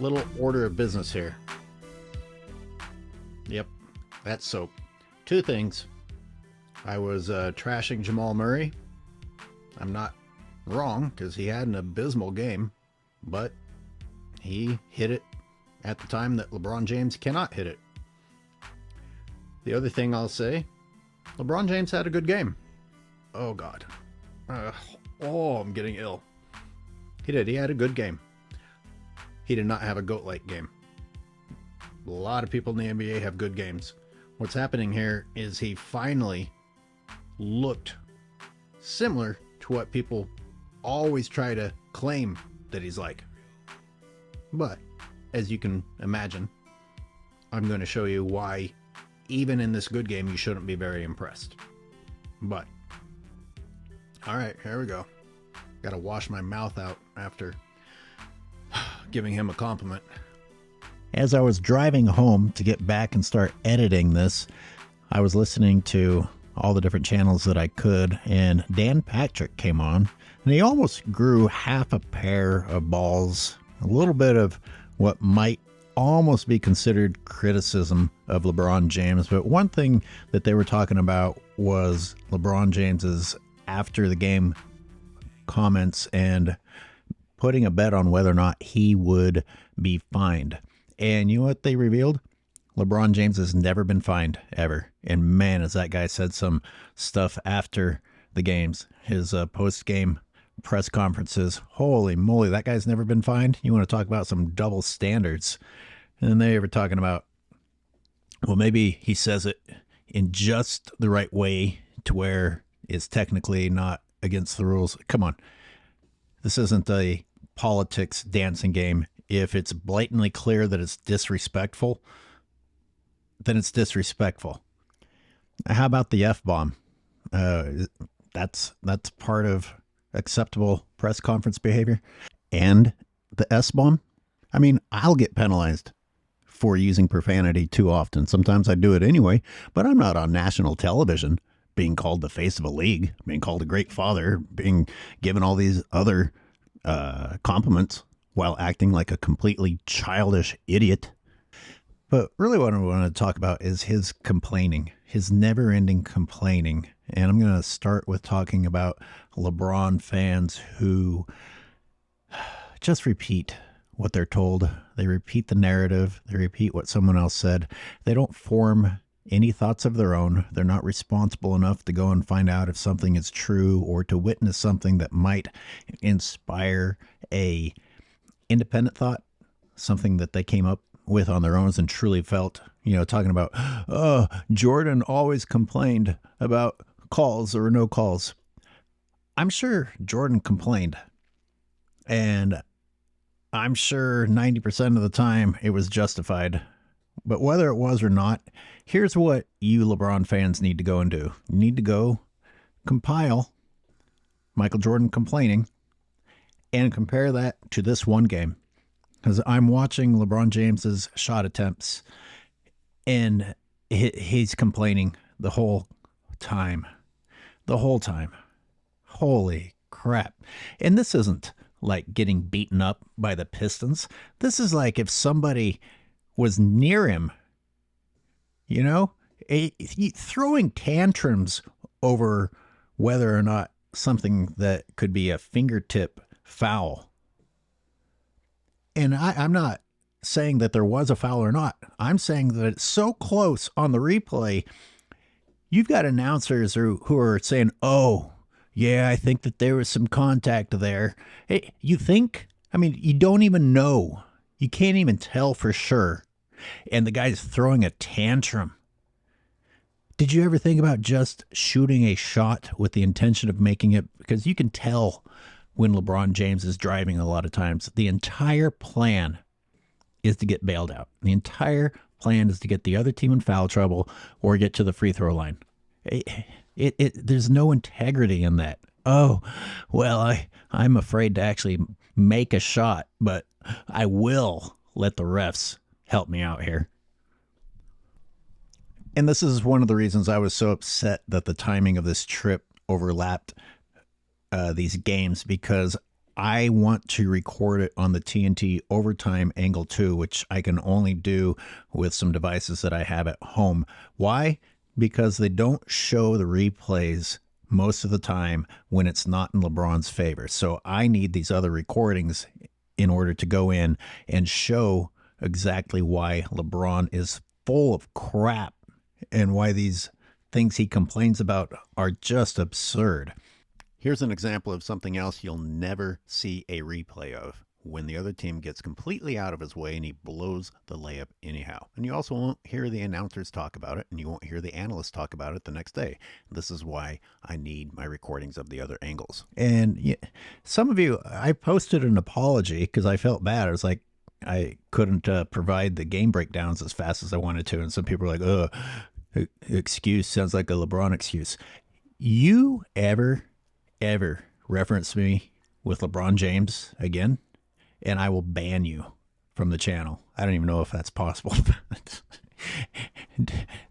Little order of business here. Yep, that's soap. Two things. I was trashing Jamal Murray. I'm not wrong, because he had an abysmal game, but he hit it at the time that LeBron James cannot hit it. The other thing I'll say, LeBron James had a good game. Oh, God. I'm getting ill. He did. He had a good game. He did not have a GOAT-like game. A lot of people in the NBA have good games. What's happening here is he finally looked similar to what people always try to claim that he's like. But, as you can imagine, I'm going to show you why, even in this good game, you shouldn't be very impressed. But, alright, here we go. Gotta wash my mouth out after giving him a compliment. As I was driving home to get back and start editing this, I was listening to all the different channels that I could, and Dan Patrick came on, and he almost grew half a pair of balls, a little bit of what might almost be considered criticism of LeBron James. But one thing that they were talking about was LeBron James's after the game comments and putting a bet on whether or not he would be fined. And you know what they revealed? LeBron James has never been fined, ever. And man, has that guy said some stuff after the games. His post-game press conferences. Holy moly, that guy's never been fined? You want to talk about some double standards. And then they were talking about, well, maybe he says it in just the right way to where it's technically not against the rules. Come on. This isn't a politics dancing game. If it's blatantly clear that it's disrespectful, then it's disrespectful. How about the F-bomb? That's part of acceptable press conference behavior. And the S-bomb? I mean, I'll get penalized for using profanity too often. Sometimes I do it anyway, but I'm not on national television being called the face of a league, being called a great father, being given all these other compliments while acting like a completely childish idiot. But really what I want to talk about is his complaining, his never-ending complaining. And I'm going to start with talking about LeBron fans who just repeat what they're told. They repeat the narrative. They repeat what someone else said. They don't form any thoughts of their own. They're not responsible enough to go and find out if something is true or to witness something that might inspire a independent thought, something that they came up with on their own and truly felt, talking about, oh, Jordan always complained about calls or no calls. I'm sure Jordan complained, and I'm sure 90% of the time it was justified. But whether it was or not, here's what you LeBron fans need to go and do. You need to go compile Michael Jordan complaining and compare that to this one game. Because I'm watching LeBron James's shot attempts, and he's complaining the whole time. The whole time. Holy crap. And this isn't like getting beaten up by the Pistons. This is like if somebody was near him, throwing tantrums over whether or not something that could be a fingertip foul. And I'm not saying that there was a foul or not. I'm saying that it's so close on the replay. You've got announcers who are saying, oh, yeah, I think that there was some contact there. Hey, you think? I mean, you don't even know. You can't even tell for sure. And the guy's throwing a tantrum. Did you ever think about just shooting a shot with the intention of making it? Because you can tell when LeBron James is driving a lot of times. The entire plan is to get bailed out. The entire plan is to get the other team in foul trouble or get to the free throw line. There's no integrity in that. Oh, well, I'm afraid to actually make a shot, but I will let the refs help me out here. And this is one of the reasons I was so upset that the timing of this trip overlapped these games, because I want to record it on the TNT Overtime Angle 2, which I can only do with some devices that I have at home. Why? Because they don't show the replays most of the time when it's not in LeBron's favor. So I need these other recordings in order to go in and show exactly why LeBron is full of crap and why these things he complains about are just absurd. Here's an example of something else you'll never see a replay of: when the other team gets completely out of his way and he blows the layup anyhow. And you also won't hear the announcers talk about it, and you won't hear the analysts talk about it the next day. This is why I need my recordings of the other angles. And some of you, I posted an apology because I felt bad. I was like, I couldn't provide the game breakdowns as fast as I wanted to. And some people were like, oh, excuse, sounds like a LeBron excuse. You ever reference me with LeBron James again, and I will ban you from the channel. I don't even know if that's possible.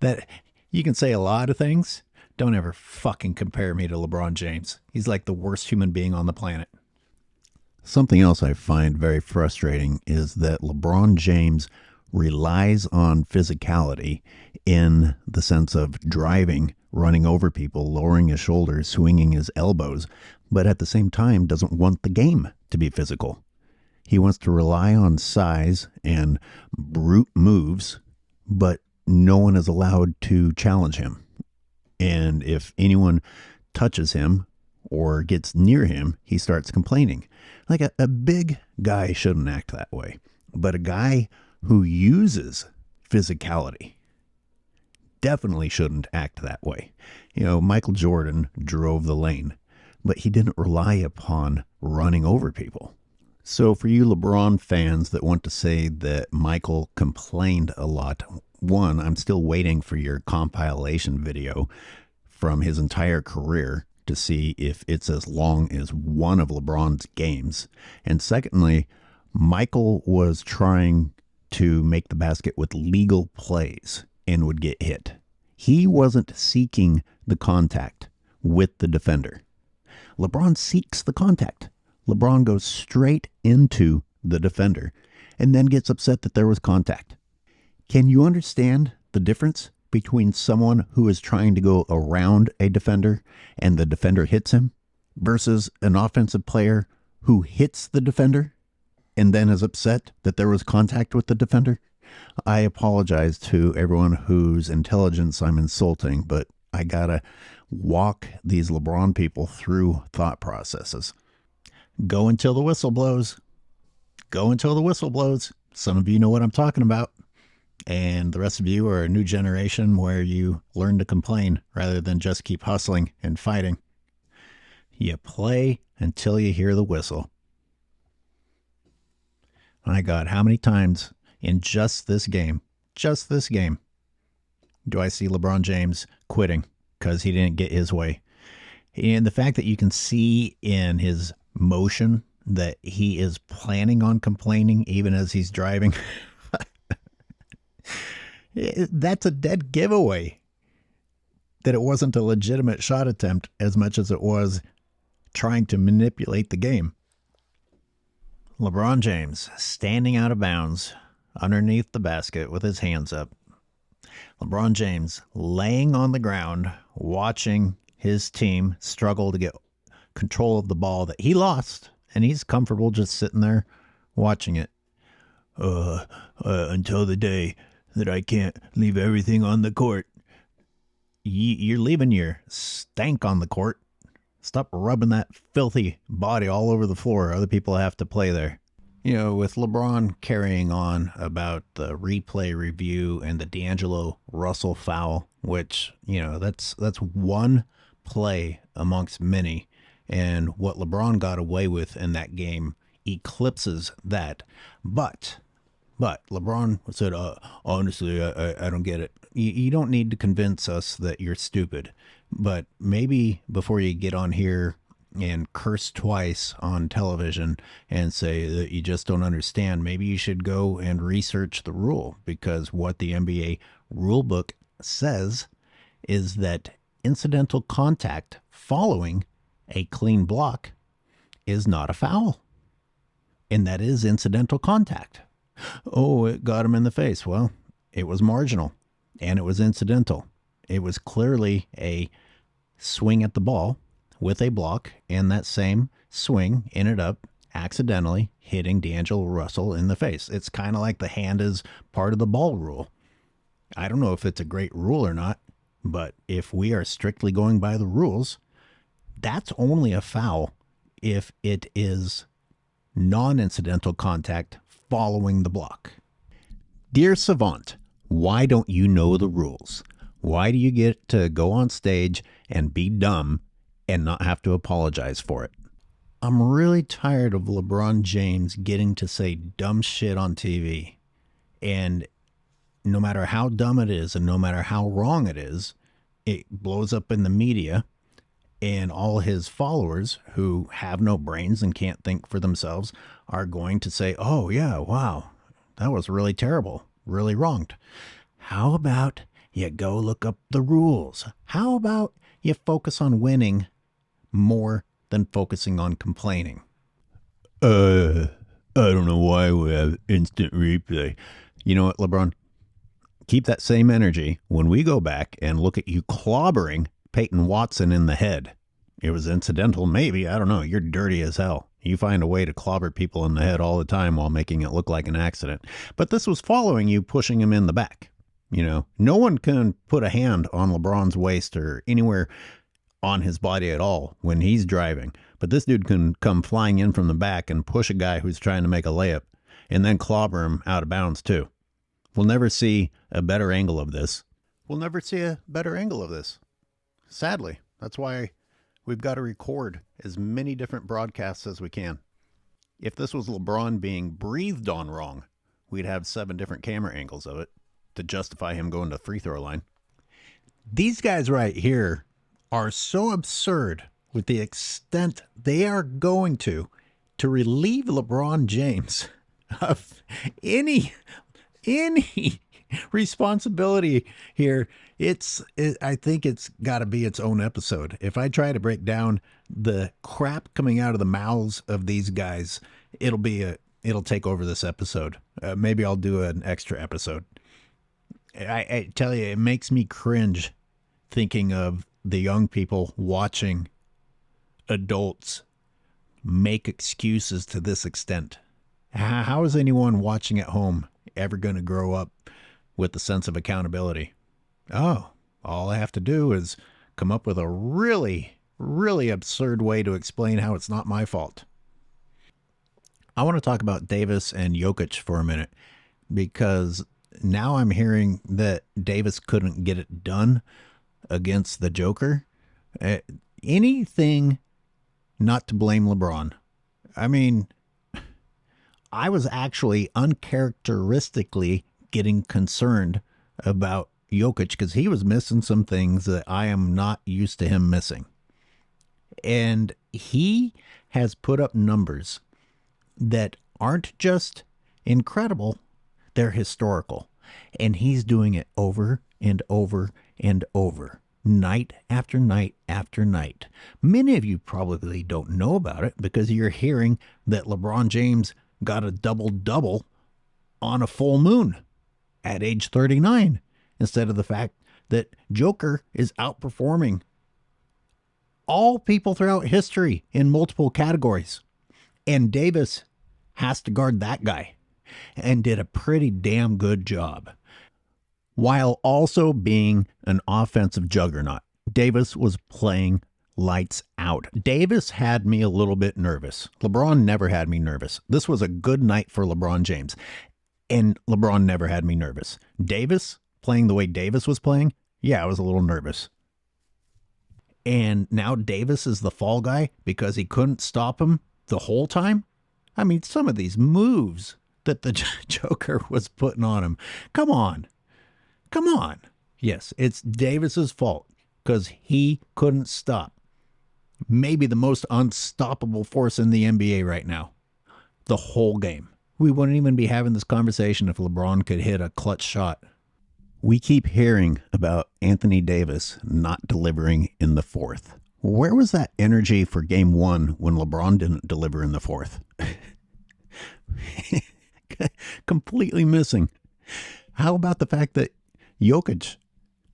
That you can say a lot of things. Don't ever fucking compare me to LeBron James. He's like the worst human being on the planet. Something else I find very frustrating is that LeBron James relies on physicality in the sense of driving, running over people, lowering his shoulders, swinging his elbows, but at the same time doesn't want the game to be physical. He wants to rely on size and brute moves, but no one is allowed to challenge him. And if anyone touches him or gets near him, he starts complaining. Like a big guy shouldn't act that way, but a guy who uses physicality definitely shouldn't act that way. You know, Michael Jordan drove the lane, but he didn't rely upon running over people. So for you LeBron fans that want to say that Michael complained a lot, one, I'm still waiting for your compilation video from his entire career to see if it's as long as one of LeBron's games. And secondly, Michael was trying to make the basket with legal plays and would get hit. He wasn't seeking the contact with the defender. LeBron seeks the contact. LeBron goes straight into the defender and then gets upset that there was contact. Can you understand the difference between someone who is trying to go around a defender and the defender hits him versus an offensive player who hits the defender and then is upset that there was contact with the defender? I apologize to everyone whose intelligence I'm insulting, but I gotta walk these LeBron people through thought processes. Go until the whistle blows. Go until the whistle blows. Some of you know what I'm talking about. And the rest of you are a new generation where you learn to complain rather than just keep hustling and fighting. You play until you hear the whistle. My God, how many times in just this game, do I see LeBron James quitting because he didn't get his way? And the fact that you can see in his motion that he is planning on complaining even as he's driving, that's a dead giveaway that it wasn't a legitimate shot attempt as much as it was trying to manipulate the game. LeBron James standing out of bounds underneath the basket with his hands up. LeBron James laying on the ground, watching his team struggle to get control of the ball that he lost, and he's comfortable just sitting there watching it. Until the day that I can't leave everything on the court. You're leaving your stank on the court. Stop rubbing that filthy body all over the floor. Other people have to play there. You know, with LeBron carrying on about the replay review and the D'Angelo Russell foul, which, you know, that's one play amongst many. And what LeBron got away with in that game eclipses that. But LeBron said, honestly, I don't get it. You don't need to convince us that you're stupid. But maybe before you get on here and curse twice on television and say that you just don't understand, maybe you should go and research the rule, because what the NBA rule book says is that incidental contact following a clean block is not a foul. And that is incidental contact. Oh, it got him in the face. Well, it was marginal and it was incidental. It was clearly a swing at the ball with a block, and that same swing ended up accidentally hitting D'Angelo Russell in the face. It's kind of like the hand is part of the ball rule. I don't know if it's a great rule or not, but if we are strictly going by the rules, that's only a foul if it is non-incidental contact following the block. Dear Savant, why don't you know the rules? Why do you get to go on stage and be dumb and not have to apologize for it? I'm really tired of LeBron James getting to say dumb shit on TV. And no matter how dumb it is and no matter how wrong it is, it blows up in the media, and all his followers who have no brains and can't think for themselves are going to say, oh yeah, wow, that was really terrible, really wronged. How about you go look up the rules? How about you focus on winning more than focusing on complaining? I don't know why we have instant replay. You know what, LeBron? Keep that same energy when we go back and look at you clobbering Peyton Watson in the head. It was incidental, maybe. I don't know. You're dirty as hell. You find a way to clobber people in the head all the time while making it look like an accident. But this was following you pushing him in the back. You know, no one can put a hand on LeBron's waist or anywhere on his body at all when he's driving. But this dude can come flying in from the back and push a guy who's trying to make a layup and then clobber him out of bounds too. We'll never see a better angle of this. We'll never see a better angle of this. Sadly, that's why we've got to record as many different broadcasts as we can. If this was LeBron being breathed on wrong, we'd have 7 different camera angles of it to justify him going to the free throw line. These guys right here are so absurd with the extent they are going to relieve LeBron James of any responsibility here. I think it's got to be its own episode. If I try to break down the crap coming out of the mouths of these guys, it'll take over this episode. Maybe I'll do an extra episode. I tell you, it makes me cringe thinking of the young people watching adults make excuses to this extent. How is anyone watching at home ever going to grow up with the sense of accountability? Oh, all I have to do is come up with a really, really absurd way to explain how it's not my fault. I want to talk about Davis and Jokic for a minute, because now I'm hearing that Davis couldn't get it done against the Joker. Anything not to blame LeBron. I mean, I was actually uncharacteristically getting concerned about Jokic because he was missing some things that I am not used to him missing. And he has put up numbers that aren't just incredible, they're historical. And he's doing it over and over and over, night after night after night. Many of you probably don't know about it because you're hearing that LeBron James got a double-double on a full moon at age 39, instead of the fact that Joker is outperforming all people throughout history in multiple categories. And Davis has to guard that guy, and did a pretty damn good job, while also being an offensive juggernaut. Davis was playing lights out. Davis had me a little bit nervous. LeBron never had me nervous. This was a good night for LeBron James, and LeBron never had me nervous. Davis playing the way Davis was playing, yeah, I was a little nervous. And now Davis is the fall guy because he couldn't stop him the whole time? I mean, some of these moves that the Joker was putting on him. Come on. Come on. Yes, it's Davis's fault because he couldn't stop maybe the most unstoppable force in the NBA right now. The whole game. We wouldn't even be having this conversation if LeBron could hit a clutch shot. We keep hearing about Anthony Davis not delivering in the fourth. Where was that energy for game one when LeBron didn't deliver in the fourth? Completely missing. How about the fact that Jokic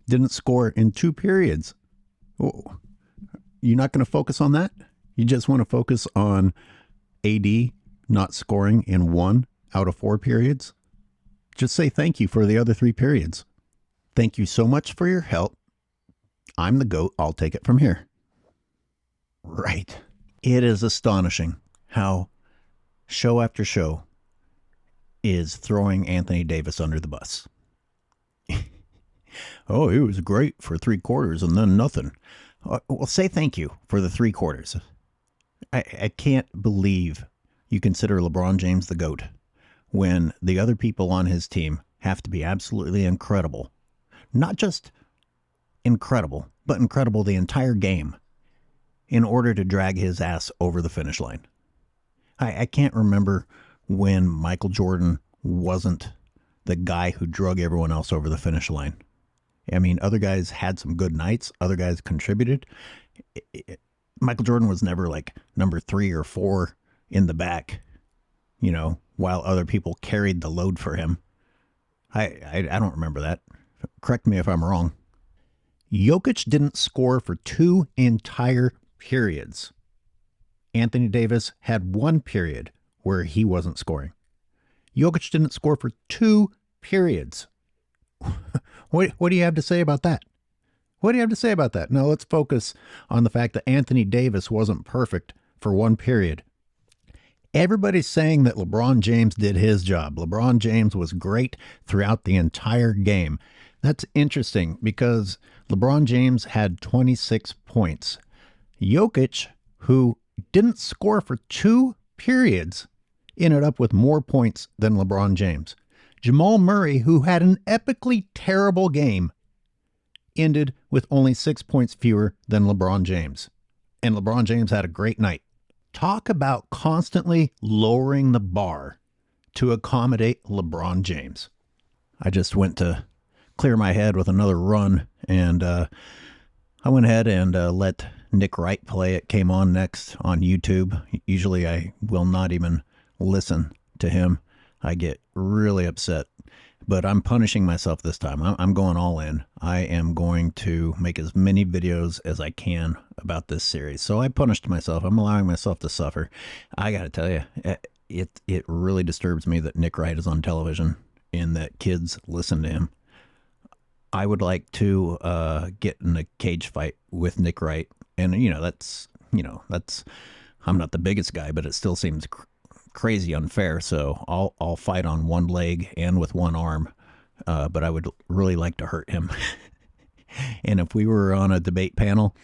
didn't score in 2 periods? Oh, you're not going to focus on that? You just want to focus on AD not scoring in 1 out of 4 periods? Just say thank you for the other 3 periods. Thank you so much for your help. I'm the GOAT. I'll take it from here. Right. It is astonishing how show after show is throwing Anthony Davis under the bus. Oh, it was great for 3 quarters and then nothing. Well, say thank you for the 3 quarters. I can't believe you consider LeBron James the GOAT when the other people on his team have to be absolutely incredible. Not just incredible, but incredible the entire game in order to drag his ass over the finish line. I can't remember when Michael Jordan wasn't the guy who drug everyone else over the finish line. I mean, other guys had some good nights. Other guys contributed. Michael Jordan was never like number 3 or 4 in the back, you know, while other people carried the load for him. I don't remember that. Correct me if I'm wrong. Jokic didn't score for 2 entire periods. Anthony Davis had 1 period where he wasn't scoring. Jokic didn't score for 2 periods. What do you have to say about that? What do you have to say about that? Now let's focus on the fact that Anthony Davis wasn't perfect for 1 period. Everybody's saying that LeBron James did his job. LeBron James was great throughout the entire game. That's interesting because LeBron James had 26 points. Jokic, who didn't score for 2 periods, ended up with more points than LeBron James. Jamal Murray, who had an epically terrible game, ended with only 6 points fewer than LeBron James. And LeBron James had a great night. Talk about constantly lowering the bar to accommodate LeBron James. I just went to clear my head with another run, and I went ahead and let Nick Wright play. It came on next on YouTube. Usually I will not even listen to him. I get really upset, but I'm punishing myself this time. I'm going all in. I am going to make as many videos as I can about this series. So I punished myself. I'm allowing myself to suffer. I got to tell you, it really disturbs me that Nick Wright is on television and that kids listen to him. I would like to get in a cage fight with Nick Wright. And, that's, I'm not the biggest guy, but it still seems crazy unfair. So I'll fight on 1 leg and with 1 arm. But I would really like to hurt him. And if we were on a debate panel,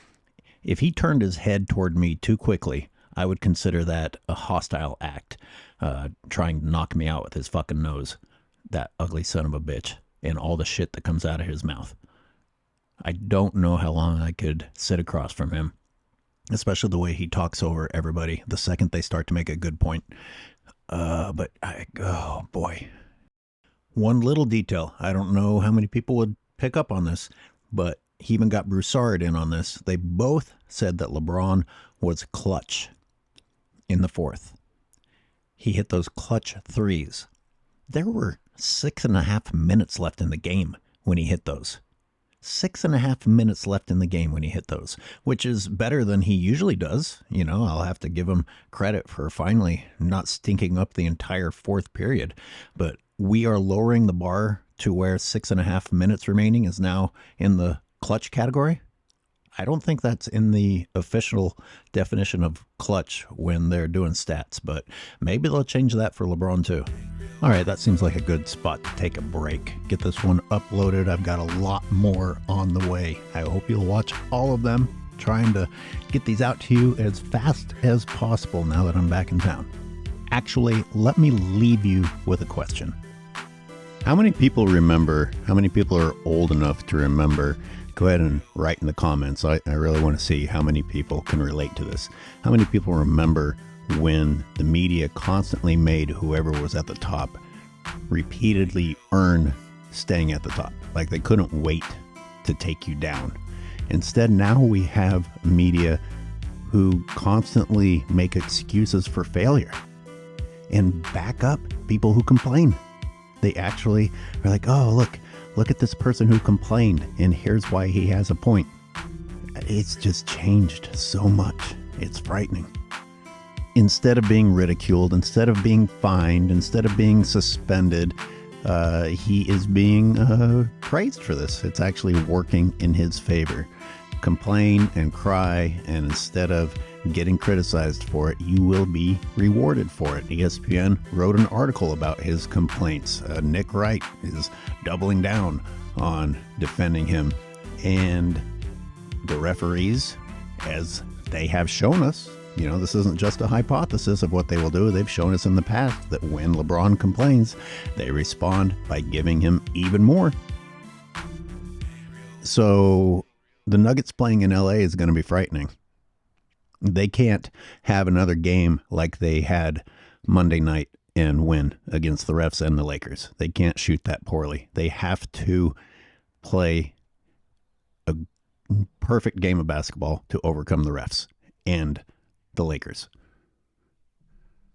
if he turned his head toward me too quickly, I would consider that a hostile act, trying to knock me out with his fucking nose. That ugly son of a bitch. And all the shit that comes out of his mouth. I don't know how long I could sit across from him, especially the way he talks over everybody the second they start to make a good point. Oh boy. One little detail. I don't know how many people would pick up on this, but he even got Broussard in on this. They both said that LeBron was clutch in the fourth. He hit those clutch threes. There were 6.5 minutes left in the game when he hit those. 6.5 minutes left in the game when he hit those, which is better than he usually does. I'll have to give him credit for finally not stinking up the entire 4th period. But we are lowering the bar to where 6.5 minutes remaining is now in the clutch category. I don't think that's in the official definition of clutch when they're doing stats, but maybe they'll change that for LeBron too. All right, that seems like a good spot to take a break. Get this one uploaded. I've got a lot more on the way. I hope you'll watch all of them, trying to get these out to you as fast as possible now that I'm back in town. Actually, let me leave you with a question. How many people are old enough to remember? Go ahead and write in the comments. I really want to see how many people can relate to this. How many people remember when the media constantly made whoever was at the top repeatedly earn staying at the top. Like they couldn't wait to take you down. Instead, now we have media who constantly make excuses for failure and back up people who complain. They actually are like, oh, look at this person who complained, and here's why he has a point. It's just changed so much. It's frightening. Instead of being ridiculed, instead of being fined, instead of being suspended, he is being praised for this. It's actually working in his favor. Complain and cry, and instead of getting criticized for it, you will be rewarded for it. ESPN wrote an article about his complaints. Nick Wright is doubling down on defending him. And the referees, as they have shown us, this isn't just a hypothesis of what they will do. They've shown us in the past that when LeBron complains, they respond by giving him even more. So the Nuggets playing in LA is going to be frightening. They can't have another game like they had Monday night and win against the refs and the Lakers. They can't shoot that poorly. They have to play a perfect game of basketball to overcome the refs and the Lakers.